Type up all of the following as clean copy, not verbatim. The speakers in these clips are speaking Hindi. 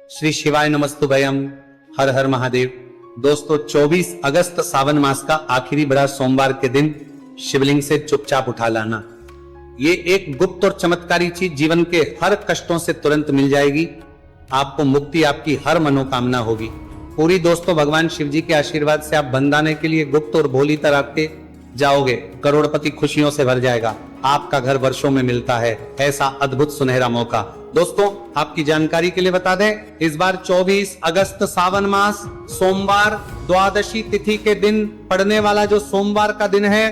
श्री शिवाय नमस्तुभयम। हर हर महादेव। दोस्तों 24 अगस्त सावन मास का आखिरी बड़ा सोमवार के दिन शिवलिंग से चुपचाप उठा लाना, ये एक गुप्त और चमत्कारी चीज जीवन के हर कष्टों से तुरंत मिल जाएगी। आपको मुक्ति, आपकी हर मनोकामना होगी पूरी। दोस्तों भगवान शिव जी के आशीर्वाद से आप बंदाने के लिए गुप्त और भोली तरह के जाओगे, करोड़पति खुशियों से भर जाएगा। आपका घर वर्षों में मिलता है, ऐसा अद्भुत सुनहरा मौका। दोस्तों आपकी जानकारी के लिए बता दें, इस बार 24 अगस्त सावन मास सोमवार द्वादशी तिथि के दिन पड़ने वाला जो सोमवार का दिन है,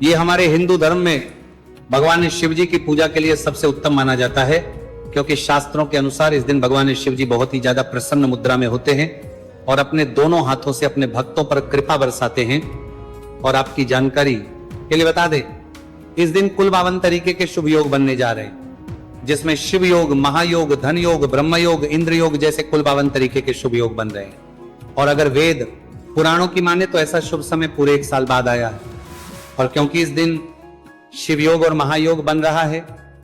ये हमारे हिंदू धर्म में भगवान शिव जी की पूजा के लिए सबसे उत्तम माना जाता है, क्योंकि शास्त्रों के अनुसार इस दिन भगवान शिव जी बहुत ही ज्यादा प्रसन्न मुद्रा में होते हैं और अपने दोनों हाथों से अपने भक्तों पर कृपा बरसाते हैं। और आपकी जानकारी के लिए बता दें, इस दिन कुल 52 तरीके के शुभ योग बनने जा रहे हैं, जिसमें शिव योग, महायोग, धन योग, ब्रह्म योग, इंद्र योग जैसे कुल 52 तरीके के शुभ योग बन रहे हैं। और अगर वेद पुराणों की माने तो ऐसा शुभ समय पूरे 1 साल बाद आया है। और क्योंकि इस दिन शिव योग और महायोग बन रहा है,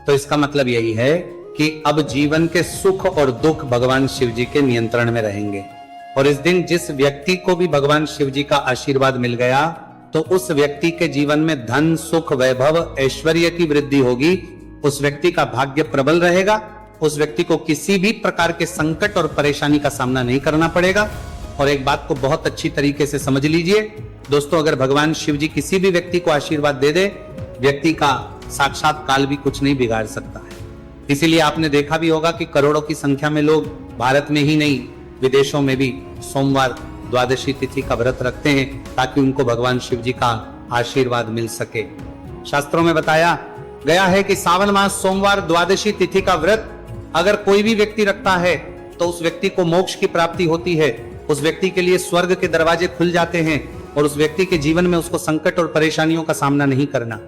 तो इसका मतलब यही है कि अब जीवन के सुख और दुख भगवान शिव जी के नियंत्रण में रहेंगे। और इस दिन जिस व्यक्ति को भी भगवान शिव जी का आशीर्वाद मिल गया, तो उस व्यक्ति के जीवन में धन, सुख, वैभव, ऐश्वर्य की वृद्धि होगी। उस व्यक्ति का भाग्य प्रबल रहेगा। उस व्यक्ति को किसी भी प्रकार के संकट और परेशानी का सामना नहीं करना पड़ेगा। और एक बात को बहुत अच्छी तरीके से समझ लीजिए दोस्तों, अगर भगवान शिव जी किसी भी व्यक्ति को आशीर्वाद दे दे, व्यक्ति का साक्षात काल भी कुछ नहीं बिगाड़ सकता है। इसीलिए आपने देखा भी होगा कि करोड़ों की संख्या में लोग भारत में ही नहीं, विदेशों में भी सोमवार द्वादशी तिथि का व्रत रखते हैं, ताकि उनको भगवान शिव जी का आशीर्वाद मिल सके। शास्त्रों में बताया गया है कि सावन मास सोमवार द्वादशी तिथि का व्रत अगर कोई भी व्यक्ति रखता है, तो उस व्यक्ति को मोक्ष की प्राप्ति होती है। उस व्यक्ति के लिए स्वर्ग के दरवाजे खुल जाते हैं और उस व्यक्ति के जीवन में उसको संकट और परेशानियों का सामना नहीं करना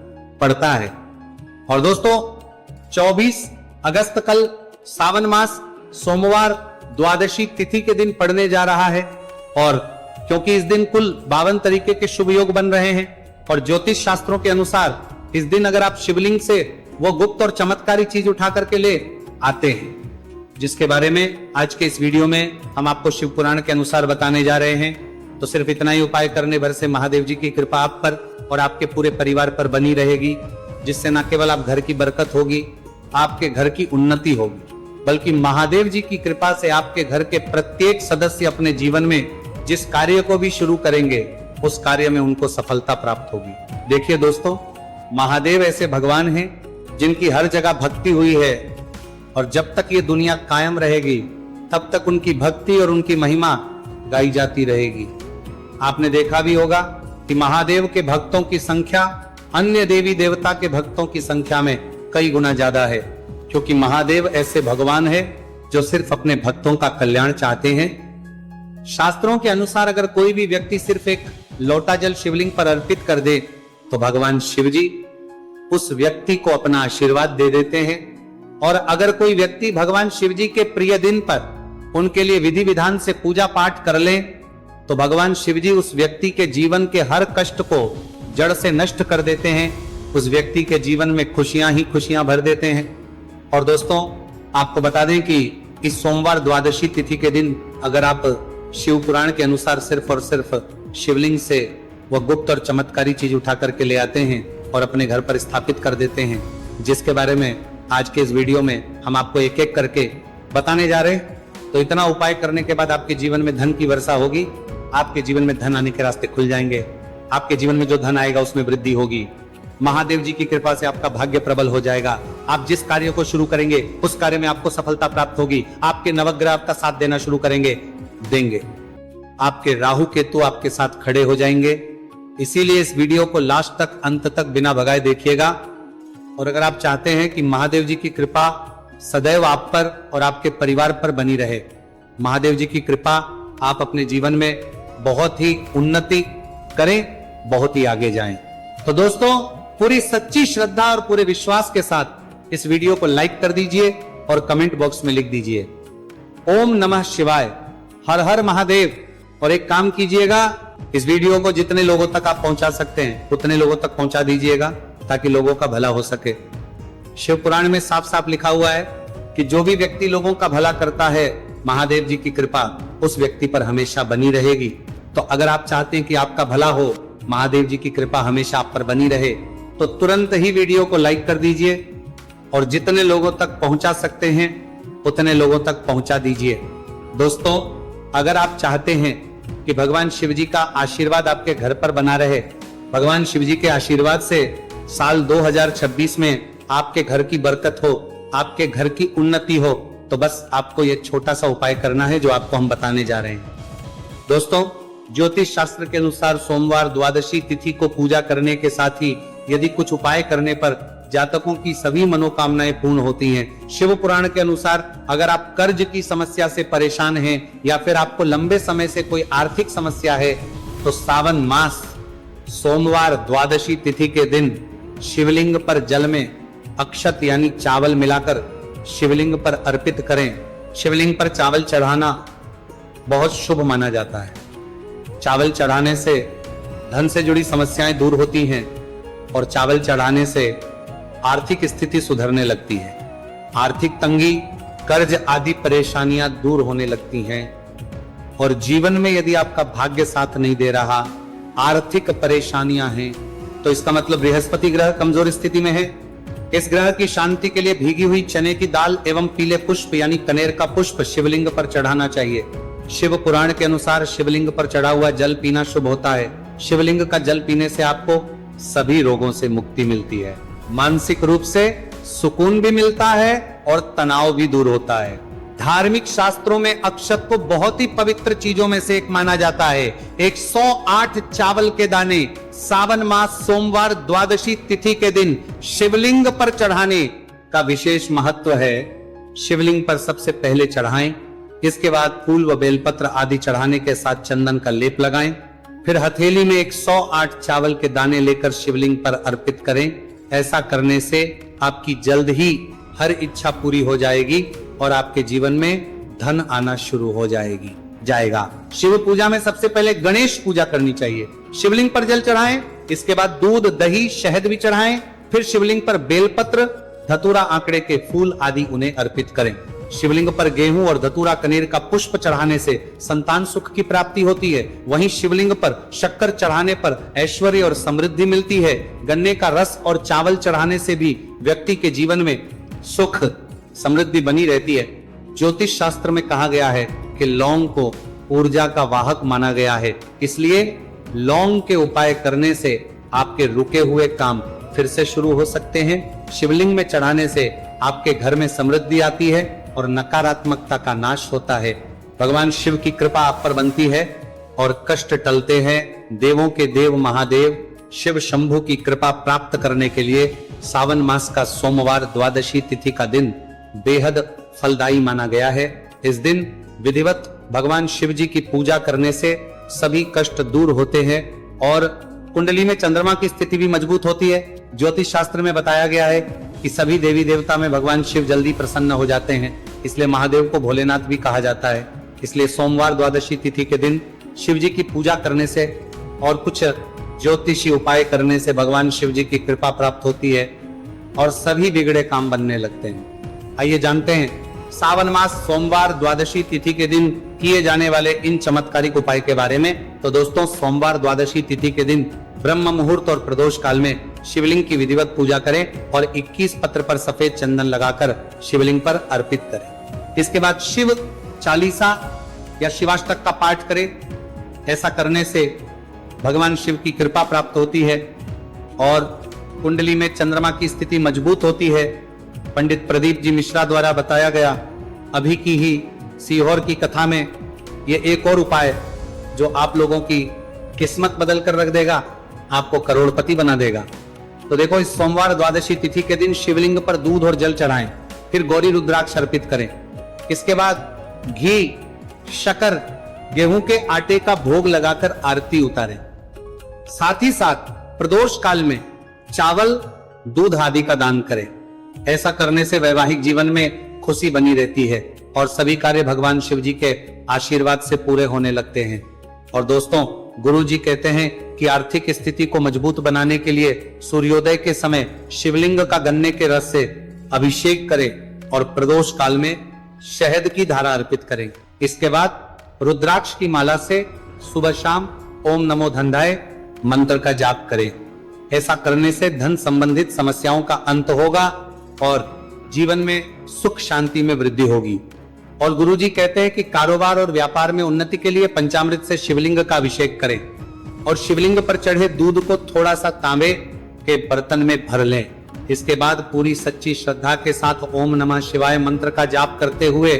पड़ता है। और दोस्तों 24 अगस्त कल सावन मास सोमवार द्वादशी तिथि के दिन पड़ने जा रहा है। और क्योंकि इस दिन कुल 52 तरीके के शुभ योग बन रहे हैं, और ज्योतिष शास्त्रों के अनुसार इस दिन अगर आप शिवलिंग से वो गुप्त और चमत्कारी चीज उठा करके ले आते हैं, जिसके बारे में आज के इस वीडियो में हम आपको शिव पुराण के अनुसार बताने जा रहे हैं, तो सिर्फ इतना ही उपाय करने भर से महादेव जी की कृपा आप पर और आपके पूरे परिवार पर बनी रहेगी, जिससे न केवल आप घर की बरकत होगी, आपके घर की उन्नति होगी, बल्कि महादेव जी की कृपा से आपके घर के प्रत्येक सदस्य अपने जीवन में जिस कार्य को भी शुरू करेंगे, उस कार्य में उनको सफलता प्राप्त होगी। देखिए दोस्तों, महादेव ऐसे भगवान हैं जिनकी हर जगह भक्ति हुई है, और जब तक ये दुनिया कायम रहेगी तब तक उनकी भक्ति और उनकी महिमा गाई जाती रहेगी। आपने देखा भी होगा कि महादेव के भक्तों की संख्या अन्य देवी देवता के भक्तों की संख्या में कई गुना ज्यादा है, क्योंकि महादेव ऐसे भगवान है जो सिर्फ अपने भक्तों का कल्याण चाहते हैं। शास्त्रों के अनुसार अगर कोई भी व्यक्ति सिर्फ एक लोटा जल शिवलिंग पर अर्पित कर दे, तो भगवान शिव जी उस व्यक्ति को अपना आशीर्वाद दे देते हैं। और अगर कोई व्यक्ति भगवान शिव जी के प्रिय दिन पर उनके लिए विधि विधान से पूजा पाठ कर ले, तो भगवान शिव जी उस व्यक्ति के जीवन के हर कष्ट को जड़ से नष्ट कर देते हैं। उस व्यक्ति के जीवन में खुशियां ही खुशियां भर देते हैं। और दोस्तों आपको बता दें कि इस सोमवार द्वादशी तिथि के दिन अगर आप शिव पुराण के अनुसार सिर्फ और सिर्फ शिवलिंग से वह गुप्त और चमत्कारी चीज उठा करके ले आते हैं और अपने घर पर स्थापित कर देते हैं, जिसके बारे में आज के इस वीडियो में हम आपको एक एक करके बताने जा रहे हैं, तो इतना उपाय करने के बाद आपके जीवन में धन की वर्षा होगी। आपके जीवन में धन आने के रास्ते खुल जाएंगे। आपके जीवन में जो धन आएगा उसमें वृद्धि होगी। महादेव जी की कृपा से आपका भाग्य प्रबल हो जाएगा। आप जिस कार्य को शुरू करेंगे उस कार्य में आपको सफलता प्राप्त होगी। आपके नवग्रह आपका साथ देना शुरू देंगे। आपके राहु केतु आपके साथ खड़े हो जाएंगे। इसीलिए इस वीडियो को लास्ट तक, अंत तक बिना भगाए देखिएगा। और अगर आप चाहते हैं कि महादेव जी की कृपा सदैव आप पर और आपके परिवार पर बनी रहे, महादेव जी की कृपा आप अपने जीवन में बहुत ही उन्नति करें, बहुत ही आगे जाएं, तो दोस्तों पूरी सच्ची श्रद्धा और पूरे विश्वास के साथ इस वीडियो को लाइक कर दीजिए और कमेंट बॉक्स में लिख दीजिए ओम नमः शिवाय, हर हर महादेव। और एक काम कीजिएगा, इस वीडियो को जितने लोगों तक आप पहुंचा सकते हैं उतने लोगों तक पहुंचा दीजिएगा, ताकि लोगों का भला हो सके। शिव पुराण में साफ साफ लिखा हुआ है कि जो भी व्यक्ति लोगों का भला करता है महादेव जी की कृपा उस व्यक्ति पर हमेशा बनी रहेगी। तो अगर आप चाहते हैं कि आपका भला हो, महादेव जी की कृपा हमेशा आप पर बनी रहे, तो तुरंत ही वीडियो को लाइक कर दीजिए और जितने लोगों तक पहुंचा सकते हैं उतने लोगों तक पहुंचा दीजिए। दोस्तों, अगर आप चाहते हैं कि भगवान शिव जी का आशीर्वाद आपके घर पर बना रहे, भगवान शिव जी के आशीर्वाद से साल 2026 में आपके घर की बरकत हो, आपके घर की उन्नति हो, तो बस आपको यह छोटा सा उपाय करना है जो आपको हम बताने जा रहे हैं। दोस्तों, ज्योतिष शास्त्र के अनुसार सोमवार द्वादशी तिथि को पूजा करने के साथ ही यदि कुछ उपाय करने पर जातकों की सभी मनोकामनाएं पूर्ण होती हैं। शिव पुराण के अनुसार अगर आप कर्ज की समस्या से परेशान हैं या फिर आपको लंबे समय से कोई आर्थिक समस्या है, तो सावन मास सोमवार द्वादशी तिथि के दिन शिवलिंग पर जल में अक्षत यानी चावल मिलाकर शिवलिंग पर अर्पित करें। शिवलिंग पर चावल चढ़ाना बहुत शुभ माना जाता है। चावल चढ़ाने से धन से जुड़ी समस्याएं दूर होती हैं और चावल चढ़ाने से आर्थिक स्थिति सुधरने लगती है। आर्थिक तंगी, कर्ज आदि परेशानियां दूर होने लगती हैं और जीवन में यदि आपका भाग्य साथ नहीं दे रहा, आर्थिक परेशानियां हैं, तो इसका मतलब बृहस्पति ग्रह कमजोर स्थिति में है। इस ग्रह की शांति के लिए भीगी हुई चने की दाल एवं पीले पुष्प यानी कनेर का पुष्प शिवलिंग पर चढ़ाना चाहिए। शिव पुराण के अनुसार शिवलिंग पर चढ़ा हुआ जल पीना शुभ होता है। शिवलिंग का जल पीने से आपको सभी रोगों से मुक्ति मिलती है, मानसिक रूप से सुकून भी मिलता है और तनाव भी दूर होता है। धार्मिक शास्त्रों में अक्षत को बहुत ही पवित्र चीजों में से एक माना जाता है। 108 चावल के दाने सावन मास सोमवार द्वादशी तिथि के दिन शिवलिंग पर चढ़ाने का विशेष महत्व है। शिवलिंग पर सबसे पहले चढ़ाएं, इसके बाद फूल व बेलपत्र आदि चढ़ाने के साथ चंदन का लेप लगाएं, फिर हथेली में 108 चावल के दाने लेकर शिवलिंग पर अर्पित करें। ऐसा करने से आपकी जल्द ही हर इच्छा पूरी हो जाएगी और आपके जीवन में धन आना शुरू हो जाएगा। शिव पूजा में सबसे पहले गणेश पूजा करनी चाहिए। शिवलिंग पर जल चढ़ाएं, इसके बाद दूध, दही, शहद भी चढ़ाएं, फिर शिवलिंग पर बेलपत्र, धतूरा, आंकड़े के फूल आदि उन्हें अर्पित करें। शिवलिंग पर गेहूं और धतूरा कनेर का पुष्प चढ़ाने से संतान सुख की प्राप्ति होती है। वहीं शिवलिंग पर शक्कर चढ़ाने पर ऐश्वर्य और समृद्धि मिलती है। गन्ने का रस और चावल चढ़ाने से भी व्यक्ति के जीवन में सुख समृद्धि बनी रहती है। ज्योतिष शास्त्र में कहा गया है कि लौंग को ऊर्जा का वाहक माना गया है, इसलिए लौंग के उपाय करने से आपके रुके हुए काम फिर से शुरू हो सकते हैं। शिवलिंग में चढ़ाने से आपके घर में समृद्धि आती है और नकारात्मकता का नाश होता है। भगवान शिव की कृपा आप पर बनती है और कष्ट टलते हैं। देवों के देव महादेव शिव शंभु की कृपा प्राप्त करने के लिए सावन मास का सोमवार द्वादशी तिथि का दिन बेहद फलदायी माना गया है। इस दिन विधिवत भगवान शिव जी की पूजा करने से सभी कष्ट दूर होते हैं और कुंडली में चंद्रमा की स्थिति भी मजबूत होती है। ज्योतिष शास्त्र में बताया गया है कि सभी देवी देवता में भगवान शिव जल्दी प्रसन्न हो जाते हैं, इसलिए महादेव को भोलेनाथ भी कहा जाता है। इसलिए सोमवार द्वादशी तिथि के दिन शिव जी की पूजा करने से और कुछ ज्योतिषी उपाय करने से भगवान शिव जी की कृपा प्राप्त होती है और सभी बिगड़े काम बनने लगते हैं। आइए जानते हैं सावन मास सोमवार द्वादशी तिथि के दिन किए जाने वाले इन चमत्कारिक उपाय के बारे में। तो दोस्तों, सोमवार द्वादशी तिथि के दिन ब्रह्म मुहूर्त और प्रदोष काल में शिवलिंग की विधिवत पूजा करें और 21 पत्र पर सफेद चंदन लगाकर शिवलिंग पर अर्पित करें। इसके बाद शिव चालीसा या शिवाष्टक का पाठ करें। ऐसा करने से भगवान शिव की कृपा प्राप्त होती है और कुंडली में चंद्रमा की स्थिति मजबूत होती है। पंडित प्रदीप जी मिश्रा द्वारा बताया गया अभी की ही सीहोर की कथा में ये एक और उपाय जो आप लोगों की किस्मत बदल कर रख देगा, आपको करोड़पति बना देगा। तो देखो, इस सोमवार द्वादशी तिथि के दिन शिवलिंग पर दूध और जल चढ़ाएं, फिर गौरी रुद्राक्ष अर्पित करें। इसके बाद घी, शक्कर, गेहूं के आटे का भोग लगाकर आरती उतारें। साथ ही साथ प्रदोष काल में चावल, दूध आदि का दान करें। ऐसा करने से वैवाहिक जीवन में खुशी बनी रहती है और सभी कार्य भगवान शिव जी के आशीर्वाद से पूरे होने लगते हैं। और दोस्तों, गुरु जी कहते हैं कि आर्थिक स्थिति को मजबूत बनाने के लिए सूर्योदय के समय शिवलिंग का गन्ने के रस से अभिषेक करें और प्रदोष काल में शहद की धारा अर्पित करें। इसके बाद रुद्राक्ष की माला से सुबह शाम ओम नमो धनधाय मंत्र का जाप करें। ऐसा करने से धन संबंधित समस्याओं का अंत होगा और जीवन में सुख शांति में वृद्धि होगी। और गुरुजी कहते हैं कि कारोबार और व्यापार में उन्नति के लिए पंचामृत से शिवलिंग का अभिषेक करें और शिवलिंग पर चढ़े दूध को थोड़ा सा तांबे के बर्तन में भर लें। इसके बाद पूरी सच्ची श्रद्धा के साथ ओम नमः शिवाय मंत्र का जाप करते हुए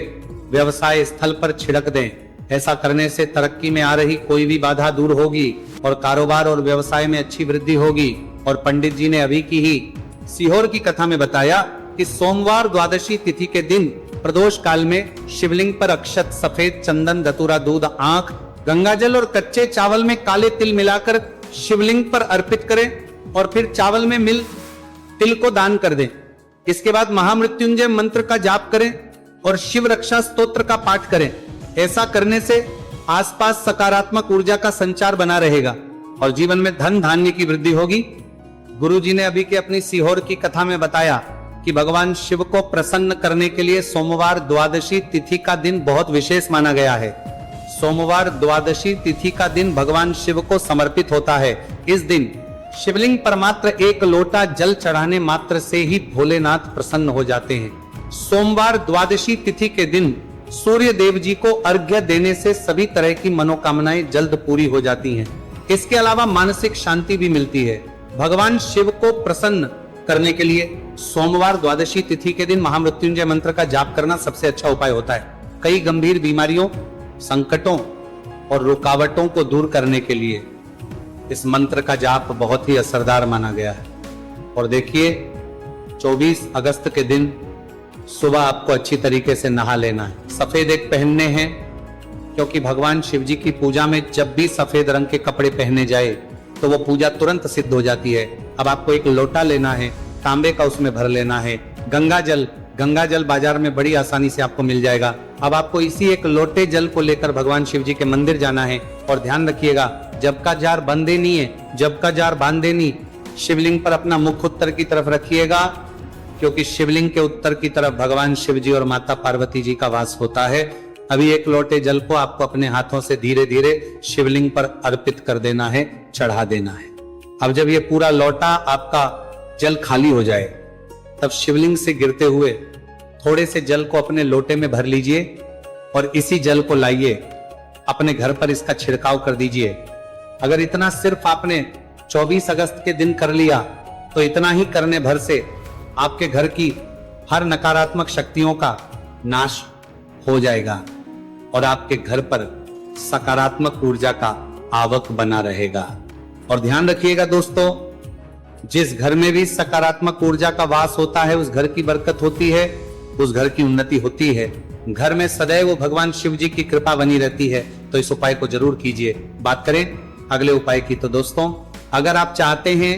व्यवसाय स्थल पर छिड़क दें। ऐसा करने से तरक्की में आ रही कोई भी बाधा दूर होगी और कारोबार और व्यवसाय में अच्छी वृद्धि होगी। और पंडित जी ने अभी की ही सीहोर की कथा में बताया कि सोमवार द्वादशी तिथि के दिन प्रदोष काल में शिवलिंग पर अक्षत, सफेद चंदन, धतूरा, दूध, आंख, गंगाजल और कच्चे चावल में काले तिल मिलाकर शिवलिंग पर अर्पित करें और फिर चावल में मिल तिल को दान कर दें। इसके बाद महामृत्युंजय मंत्र का जाप करें और शिव रक्षा स्तोत्र का पाठ करें। ऐसा करने से आसपास सकारात्मक ऊर्जा का संचार बना रहेगा और जीवन में धन धान्य की वृद्धि होगी। गुरुजी ने अभी के अपनी सीहोर की कथा में बताया कि भगवान शिव को प्रसन्न करने के लिए सोमवार द्वादशी तिथि का दिन बहुत विशेष माना गया है। सोमवार द्वादशी तिथि का दिन भगवान शिव को समर्पित होता है। इस दिन शिवलिंग पर मात्र एक लोटा जल चढ़ाने मात्र से ही भोलेनाथ प्रसन्न हो जाते हैं। सोमवार द्वादशी तिथि के दिन सूर्य देव जी को अर्घ्य देने से सभी तरह की मनोकामनाएं जल्द पूरी हो जाती हैं। इसके अलावा मानसिक शांति भी मिलती है। भगवान शिव को प्रसन्न करने के लिए सोमवार द्वादशी तिथि के दिन महामृत्युंजय मंत्र का जाप करना सबसे अच्छा उपाय होता है। कई गंभीर बीमारियों, संकटों और रुकावटों को दूर करने के लिए इस मंत्र का जाप बहुत ही असरदार माना गया है। और देखिए 24 अगस्त के दिन सुबह आपको अच्छी तरीके से नहा लेना है। सफेद एक पहनने हैं क्योंकि भगवान शिव जी की पूजा में जब भी सफेद रंग के कपड़े पहने जाए तो वो पूजा तुरंत सिद्ध हो जाती है। अब आपको एक लोटा लेना है, तांबे का उसमें भर लेना है। गंगाजल बाजार में बड़ी आसानी से आपको मिल जाएगा। अब आपको इसी एक लोटे जल को लेकर भगवान शिव जी के मंदिर जाना है। और ध्यान रखिएगा, जब का जार बंदे नहीं है, जब का जार बांधे नहीं। शिवलिंग पर अपना मुख उत्तर की तरफ रखिएगा क्योंकि शिवलिंग के उत्तर की तरफ भगवान शिव जी और माता पार्वती जी का वास होता है। अभी एक लोटे जल को आपको अपने हाथों से धीरे धीरे शिवलिंग पर अर्पित कर देना है, चढ़ा देना है। अब जब ये पूरा लोटा आपका जल खाली हो जाए तब शिवलिंग से गिरते हुए थोड़े से जल को अपने लोटे में भर लीजिए और इसी जल को लाइए अपने घर पर इसका छिड़काव कर दीजिए। अगर इतना सिर्फ आपने 24 अगस्त के दिन कर लिया तो इतना ही करने भर से आपके घर की हर नकारात्मक शक्तियों का नाश हो जाएगा और आपके घर पर सकारात्मक ऊर्जा का आवक बना रहेगा। और ध्यान रखिएगा दोस्तों, जिस घर में भी सकारात्मक ऊर्जा का वास होता है उस घर की बरकत होती है, उस घर की उन्नति होती है। घर में सदैव भगवान शिव जी की कृपा बनी रहती है। तो इस उपाय को जरूर कीजिए। बात करें अगले उपाय की तो दोस्तों, अगर आप चाहते हैं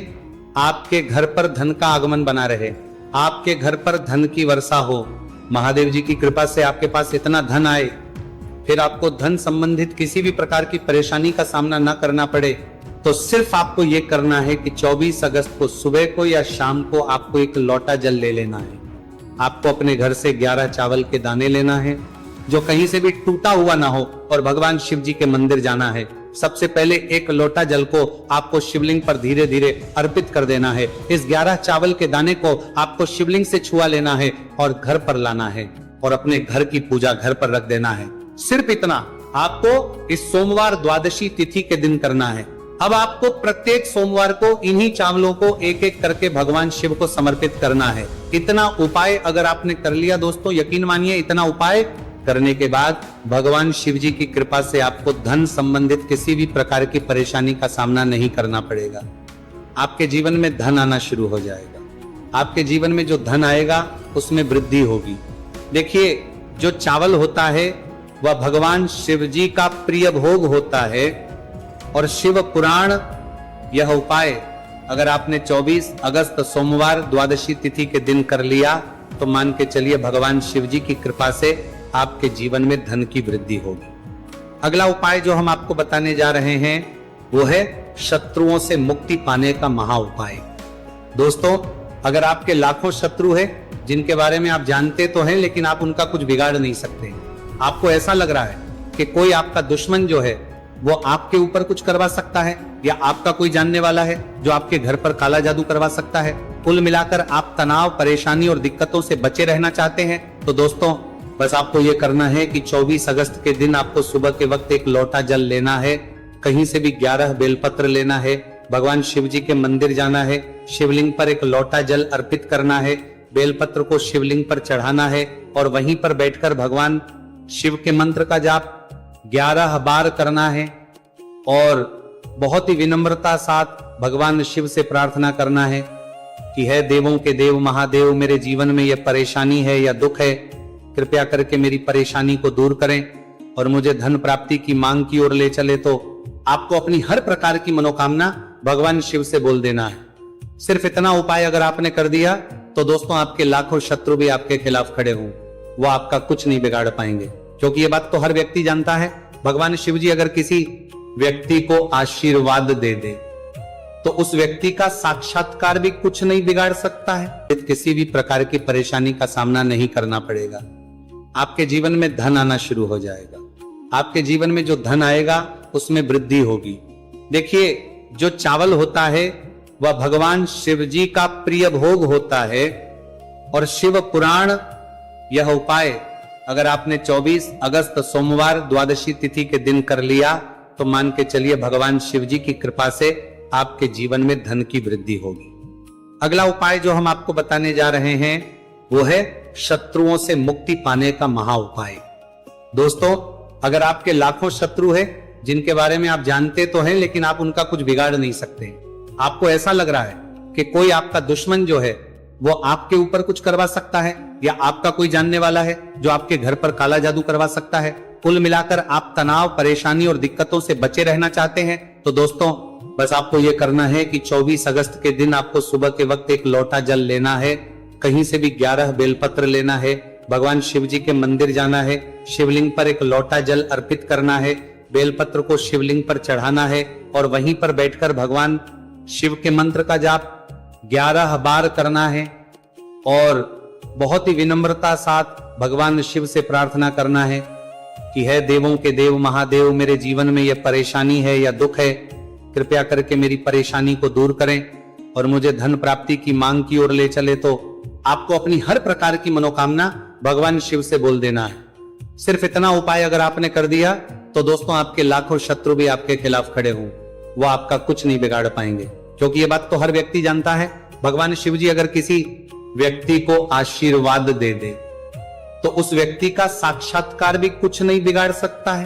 आपके घर पर धन का आगमन बना रहे, आपके घर पर धन की वर्षा हो, महादेव जी की कृपा से आपके पास इतना धन आए, फिर आपको धन संबंधित किसी भी प्रकार की परेशानी का सामना न करना पड़े, तो सिर्फ आपको यह करना है कि 24 अगस्त को सुबह को या शाम को आपको एक लोटा जल ले लेना है। आपको अपने घर से 11 चावल के दाने लेना है जो कहीं से भी टूटा हुआ ना हो और भगवान शिव जी के मंदिर जाना है। सबसे पहले एक लोटा जल को आपको शिवलिंग पर धीरे धीरे अर्पित कर देना है। इस 11 चावल के दाने को आपको शिवलिंग से छुआ लेना है और घर पर लाना है और अपने घर की पूजा घर पर रख देना है। सिर्फ इतना आपको इस सोमवार द्वादशी तिथि के दिन करना है। अब आपको प्रत्येक सोमवार को इन्हीं चावलों को एक एक करके भगवान शिव को समर्पित करना है। इतना उपाय अगर आपने कर लिया दोस्तों, यकीन मानिए इतना उपाय करने के बाद भगवान शिव जी की कृपा से आपको धन संबंधित किसी भी प्रकार की परेशानी का सामना नहीं करना पड़ेगा। आपके जीवन में धन आना शुरू हो जाएगा। आपके जीवन में जो धन आएगा उसमें वृद्धि होगी। देखिए, जो चावल होता है वह भगवान शिव जी का प्रिय भोग होता है और शिव पुराण यह उपाय अगर आपने 24 अगस्त सोमवार द्वादशी तिथि के दिन कर लिया तो मान के चलिए भगवान शिव जी की कृपा से आपके जीवन में धन की वृद्धि होगी। अगला उपाय जो हम आपको बताने जा रहे हैं वो है शत्रुओं से मुक्ति पाने का महा उपाय। दोस्तों, अगर आपके लाखों शत्रु है जिनके बारे में आप जानते तो हैं लेकिन आप उनका कुछ बिगाड़ नहीं सकते। आपको ऐसा लग रहा है कि कोई आपका दुश्मन जो है वो आपके ऊपर कुछ करवा सकता है, या आपका कोई जानने वाला है जो आपके घर पर काला जादू करवा सकता है। कुल मिलाकर आप तनाव, परेशानी और दिक्कतों से बचे रहना चाहते हैं, तो दोस्तों बस आपको ये करना है कि 24 अगस्त के दिन आपको सुबह के वक्त एक लोटा जल लेना है, कहीं से भी 11 बेलपत्र लेना है, भगवान शिव जी के मंदिर जाना है, शिवलिंग पर एक लोटा जल अर्पित करना है, बेलपत्र को शिवलिंग पर चढ़ाना है और वहीं पर बैठकर भगवान शिव के मंत्र का जाप 11 बार करना है और बहुत ही विनम्रता साथ भगवान शिव से प्रार्थना करना है कि है देवों के देव महादेव, मेरे जीवन में यह परेशानी है या दुख है, कृपया करके मेरी परेशानी को दूर करें और मुझे धन प्राप्ति की मांग की ओर ले चले। तो आपको अपनी हर प्रकार की मनोकामना भगवान शिव से बोल देना है। सिर्फ इतना उपाय अगर आपने कर दिया तो दोस्तों आपके लाखों शत्रु भी आपके खिलाफ खड़े हों, वो आपका कुछ नहीं बिगाड़ पाएंगे, क्योंकि ये बात तो हर व्यक्ति जानता है। भगवान शिव जी अगर किसी व्यक्ति को आशीर्वाद दे दे तो उस व्यक्ति का साक्षात्कार भी कुछ नहीं बिगाड़ सकता है। किसी भी प्रकार की परेशानी का सामना नहीं करना पड़ेगा। आपके जीवन में धन आना शुरू हो जाएगा। आपके जीवन में जो धन आएगा उसमें वृद्धि होगी। देखिए, जो चावल होता है वह भगवान शिव जी का प्रिय भोग होता है और शिव पुराण यह उपाय अगर आपने 24 अगस्त सोमवार द्वादशी तिथि के दिन कर लिया तो मान के चलिए भगवान शिव जी की कृपा से आपके जीवन में धन की वृद्धि होगी। अगला उपाय जो हम आपको बताने जा रहे हैं वो है शत्रुओं से मुक्ति पाने का महा उपाय। दोस्तों, अगर आपके लाखों शत्रु हैं जिनके बारे में आप जानते तो हैं लेकिन आप उनका कुछ बिगाड़ नहीं सकते, आपको ऐसा लग रहा है कि कोई आपका दुश्मन जो है वो आपके ऊपर कुछ करवा सकता है, या आपका कोई जानने वाला है जो आपके घर पर काला जादू करवा सकता है, कुल मिलाकर आप तनाव, परेशानी और दिक्कतों से बचे रहना चाहते हैं, तो दोस्तों बस आपको यह करना है कि 24 अगस्त के दिन आपको सुबह के वक्त एक लोटा जल लेना है, कहीं से भी 11 बेलपत्र लेना है, भगवान शिव जी के मंदिर जाना है, शिवलिंग पर एक लोटा जल अर्पित करना है, बेलपत्र को शिवलिंग पर चढ़ाना है और वहीं पर बैठकर भगवान शिव के मंत्र का जाप 11 बार करना है और बहुत ही विनम्रता साथ भगवान शिव से प्रार्थना करना है कि है देवों के देव महादेव, मेरे जीवन में यह परेशानी है या दुख है, कृपया करके मेरी परेशानी को दूर करें और मुझे धन प्राप्ति की मांग की ओर ले चले। तो आपको अपनी हर प्रकार की मनोकामना भगवान शिव से बोल देना है। सिर्फ इतना उपाय अगर आपने कर दिया तो दोस्तों आपके लाखों शत्रु भी आपके खिलाफ खड़े हों, वो आपका कुछ नहीं बिगाड़ पाएंगे, क्योंकि ये बात तो हर व्यक्ति जानता है। भगवान शिव जी अगर किसी व्यक्ति को आशीर्वाद दे दे तो उस व्यक्ति का साक्षात्कार भी कुछ नहीं बिगाड़ सकता है।